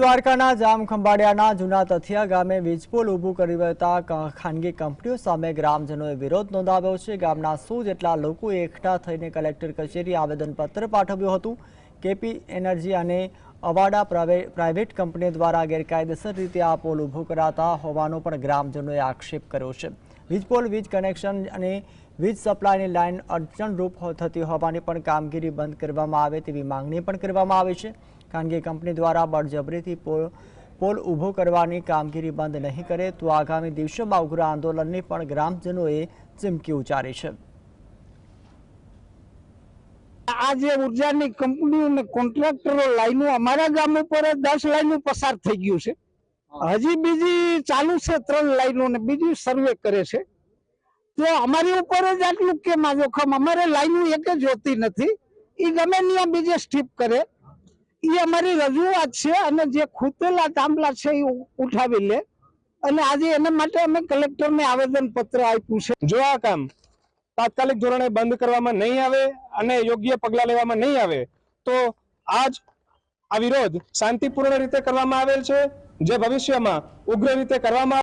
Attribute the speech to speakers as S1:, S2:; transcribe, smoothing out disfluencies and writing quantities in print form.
S1: દ્વારકાના જામખંભાળિયાના જૂના તથિયા ગામે વીજપોલ ઊભું કરી રહેતા ખાનગી કંપનીઓ સામે ગ્રામજનોએ વિરોધ નોંધાવ્યો છે। ગામના 100 જેટલા લોકોએ એકઠા થઈને કલેક્ટર કચેરી આવેદનપત્ર પાઠવ્યું હતું। કેપી એનર્જી અને અવાડા પ્રાઇવેટ કંપની દ્વારા ગેરકાયદેસર રીતે આ પોલ ઊભો કરાતા હોવાનો પણ ગ્રામજનોએ આક્ષેપ કર્યો છે। વીજપોલ, વીજ કનેક્શન અને વીજ સપ્લાયની લાઇન અડચણરૂપ થતી હોવાની પણ કામગીરી બંધ કરવામાં આવે તેવી માંગણી પણ કરવામાં આવી છે। ખાનગી કંપની દ્વારા બળજબરીથી પોલ ઊભો કરવાની કામગીરી બંધ નહીં કરે તો આગામી દિવસોમાં ઉગ્ર આંદોલનની પણ ગ્રામજનોએ ચીમકી ઉચ્ચારી છે।
S2: आज ऊर्जाની કંપનીઓ અને કોન્ટ્રાક્ટરો લાઈનો અમારા ગામ ઉપર 10 લાઈનો પસાર થઈ ગયું છે। હજી બીજી ચાલુ છે 3 લાઈનો ને બીજી સર્વે કરે છે। તો અમારી ઉપર જ આટલું કેમ આ જોખમ? અમારે લાઈનો એક જ હોતી નથી, એ ગમે ત્યાં બીજે સ્ટીપ કરે। એ અમારી રજૂઆત છે અને જે ખૂટેલા થાંભલા છે એ ઉઠાવી લે અને આજે એના માટે અમે કલેક્ટરને આવેદન પત્ર આપ્યું છે।
S3: જો આ કામ તાત્કાલિક ધોરણે બંધ કરવામાં નહીં આવે અને યોગ્ય પગલાં લેવામાં નહીં આવે તો આજ આ વિરોધ શાંતિપૂર્ણ રીતે કરવામાં આવેલ છે, જે ભવિષ્યમાં ઉગ્ર રીતે કરવામાં